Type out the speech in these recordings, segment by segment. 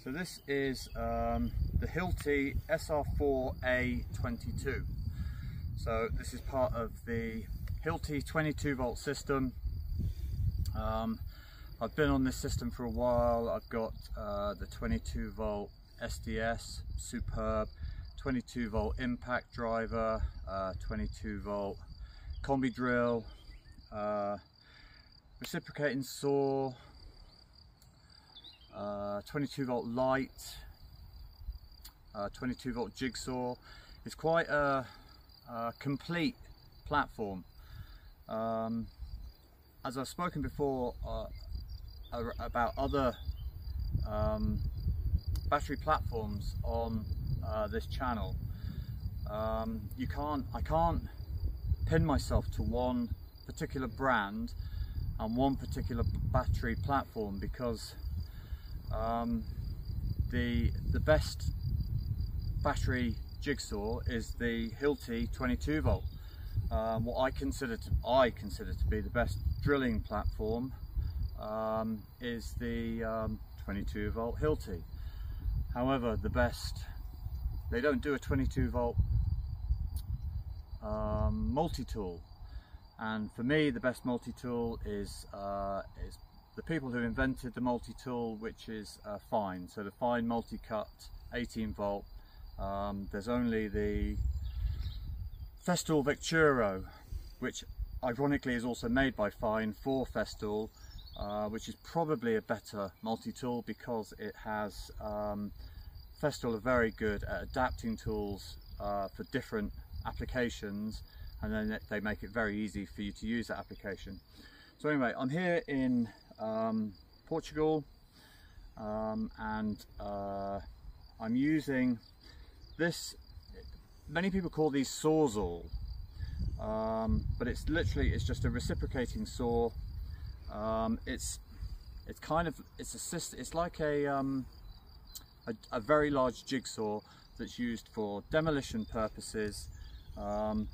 So this is the Hilti SR4 A22. So this is part of the Hilti 22 volt system. I've been on this system for a while. I've got the 22 volt SDS, superb, 22 volt impact driver, 22 volt combi drill, reciprocating saw, 22 volt light, 22 volt jigsaw. It's quite a complete platform. As I've spoken before about other battery platforms on this channel, I can't pin myself to one particular brand and one particular battery platform, because the best battery jigsaw is the Hilti 22 volt. What I consider to be the best drilling platform is the 22 volt Hilti. However, they don't do a 22 volt multi-tool, and for me the best multi-tool is the people who invented the multi-tool, which is Fine. So the Fine multi-cut 18 volt. There's only the Festool Vecturo, which ironically is also made by Fine for Festool, which is probably a better multi-tool because it has Festool are very good at adapting tools for different applications, and then they make it very easy for you to use that application. So anyway, I'm here in Portugal, and I'm using this. Many people call these sawzall, but it's just a reciprocating saw. It's like a very large jigsaw that's used for demolition purposes, and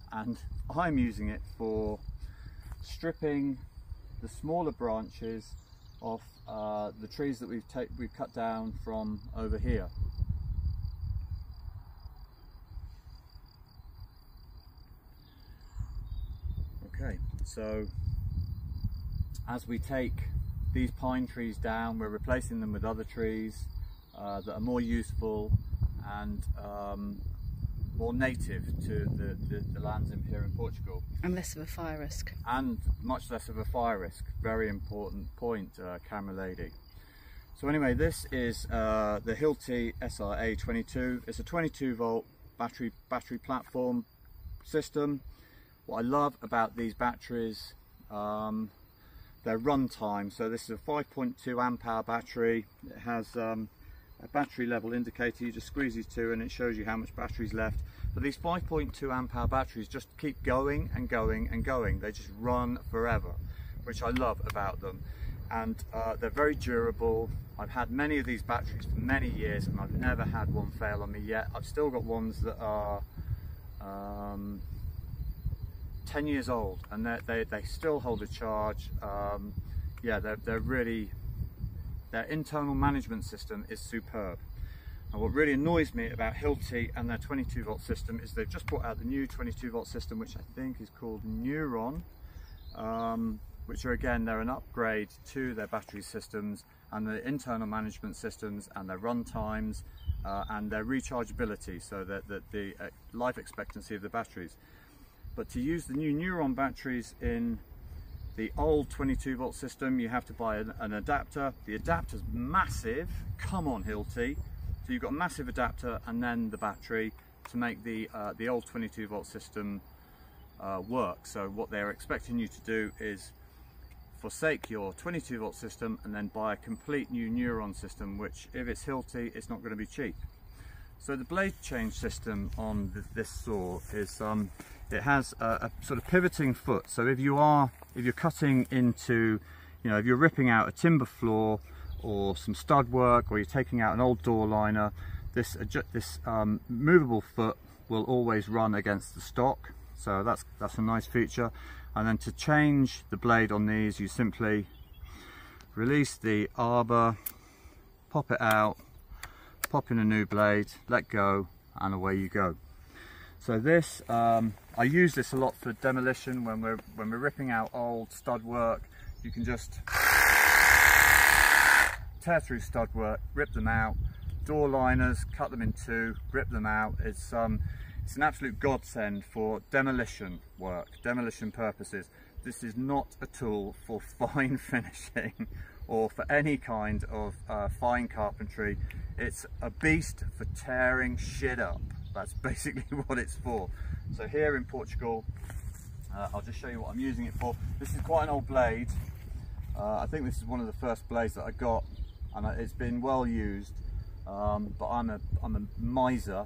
I'm using it for stripping the smaller branches off the trees that we've cut down from over here. Okay, so as we take these pine trees down, we're replacing them with other trees that are more useful and more native to the lands in here in Portugal. And less of a fire risk. And much less of a fire risk. Very important point, camera lady. So anyway, this is the Hilti SR A22. It's a 22 volt battery platform system. What I love about these batteries, their run time. So this is a 5.2 amp hour battery. It has a battery level indicator. You just squeeze these two and it shows you how much battery's left. But these 5.2 amp hour batteries just keep going and going and going. They just run forever, which I love about them. And they're very durable. I've had many of these batteries for many years and I've never had one fail on me yet. I've still got ones that are 10 years old and they still hold a charge. Yeah, they're really, their internal management system is superb. And what really annoys me about Hilti and their 22 volt system is they've just brought out the new 22 volt system, which I think is called Neuron, which are again, they're an upgrade to their battery systems and the internal management systems and their run times and their rechargeability, so that the life expectancy of the batteries. But to use the new Neuron batteries in the old 22 volt system, you have to buy an adapter. The adapter's massive. Come on, Hilti. So you've got a massive adapter and then the battery to make the old 22 volt system work. So what they're expecting you to do is forsake your 22 volt system and then buy a complete new Neuron system, which if it's Hilti, it's not going to be cheap. So the blade change system on this saw is it has a sort of pivoting foot. So if you're cutting into, if you're ripping out a timber floor or some stud work, or you're taking out an old door liner, this movable foot will always run against the stock. So that's a nice feature. And then to change the blade on these, you simply release the arbor, pop it out, pop in a new blade, let go, and away you go. So this, I use this a lot for demolition when we're ripping out old stud work. You can just tear through stud work, rip them out, door liners, cut them in two, rip them out. It's an absolute godsend for demolition work, demolition purposes. This is not a tool for fine finishing or for any kind of fine carpentry. It's a beast for tearing shit up. That's basically what it's for. So here in Portugal, I'll just show you what I'm using it for. This is quite an old blade. I think this is one of the first blades that I got, and it's been well used, but I'm a miser,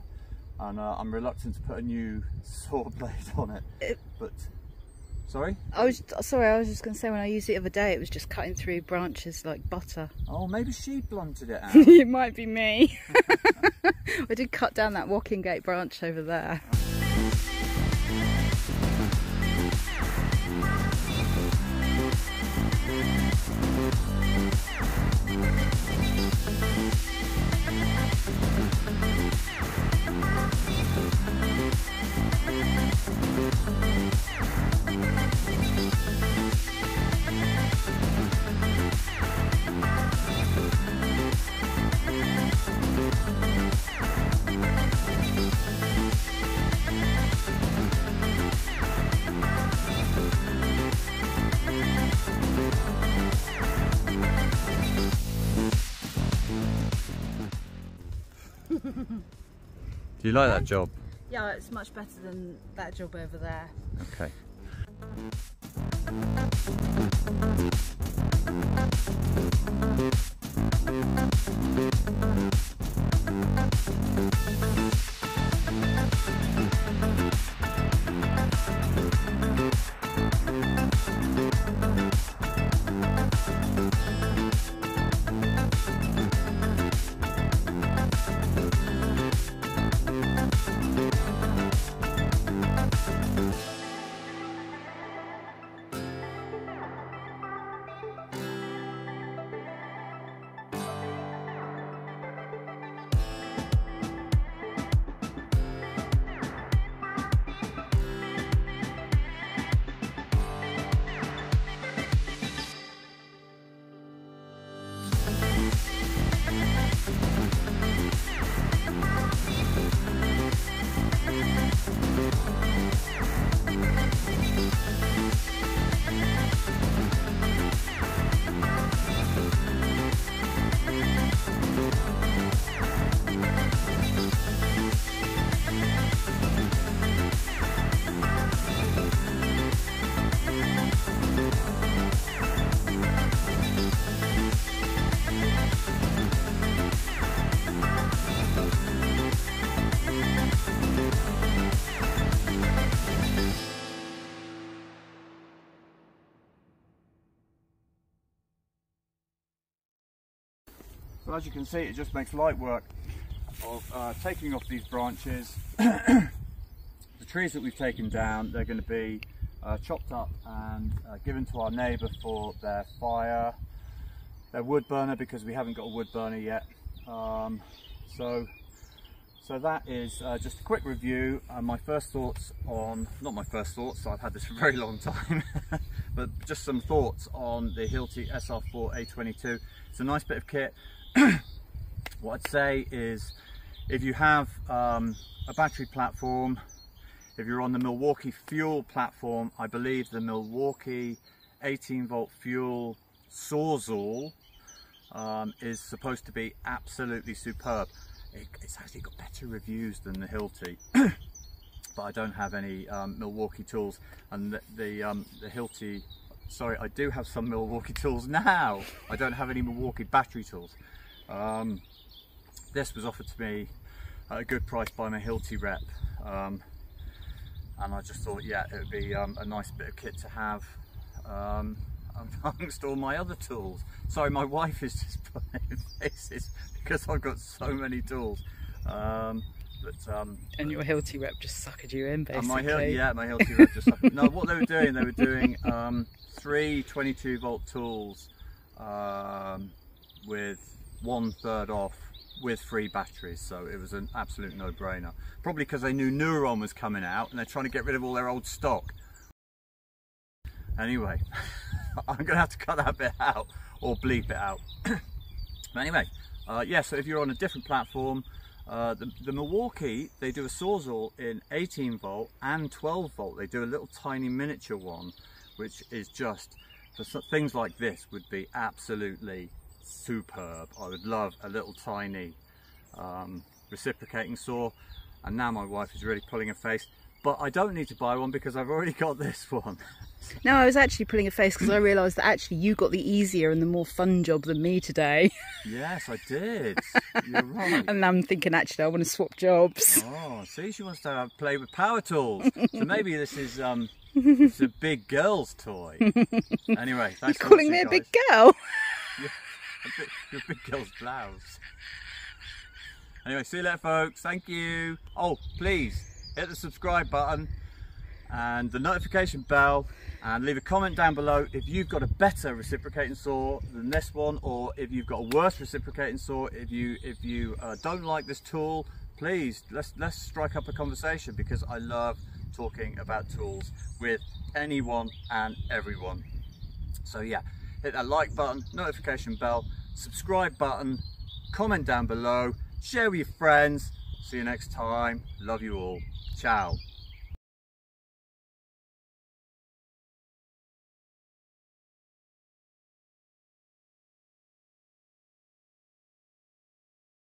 and I'm reluctant to put a new saw blade on it. But sorry? I was just going to say, when I used it the other day, it was just cutting through branches like butter. Oh, maybe she blunted it out. It might be me. I did cut down that walking gate branch over there. Do you like that job? Yeah, it's much better than that job over there. Okay. So as you can see, it just makes light work of taking off these branches. The trees that we've taken down, they're going to be chopped up and given to our neighbour for their fire, their wood burner, because we haven't got a wood burner yet. So that is just a quick review. My first thoughts on, not my first thoughts, I've had this for a very long time, but just some thoughts on the Hilti SR4 A22. It's a nice bit of kit. What I'd say is, if you have a battery platform, if you're on the Milwaukee fuel platform, I believe the Milwaukee 18-volt fuel Sawzall is supposed to be absolutely superb. It's actually got better reviews than the Hilti, but I don't have any Milwaukee tools, and the Hilti, sorry, I do have some Milwaukee tools now. I don't have any Milwaukee battery tools. This was offered to me at a good price by my Hilti rep, and I just thought, yeah, it would be a nice bit of kit to have amongst all my other tools. Sorry, my wife is just putting faces because I've got so many tools. And your Hilti rep just suckered you in, basically. My Hilti rep just suckered. No, what they were doing 3 22-volt tools with 1/3 off with free batteries, so it was an absolute no-brainer. Probably because they knew Neuron was coming out and they're trying to get rid of all their old stock. Anyway, I'm gonna have to cut that bit out or bleep it out. But anyway, yeah, so if you're on a different platform, the Milwaukee, they do a Sawzall in 18 volt and 12 volt. They do a little tiny miniature one, which is just, for things like this, would be absolutely superb. I would love a little tiny reciprocating saw. And now my wife is really pulling her face, but I don't need to buy one because I've already got this one. No, I was actually pulling a face because I realised that actually you got the easier and the more fun job than me today. Yes, I did. You're right. And I'm thinking actually I want to swap jobs. Oh, see, she wants to play with power tools. So maybe this is it's a big girl's toy. Anyway, thanks You're for calling watching, me a guys. big girl? Your big girl's blouse. Anyway, see you later, folks. Thank you. Oh, please hit the subscribe button and the notification bell, and leave a comment down below if you've got a better reciprocating saw than this one, or if you've got a worse reciprocating saw. If you don't like this tool, please let's strike up a conversation, because I love talking about tools with anyone and everyone. So yeah, hit that like button, notification bell, subscribe button, comment down below, share with your friends. See you next time. Love you all. Ciao.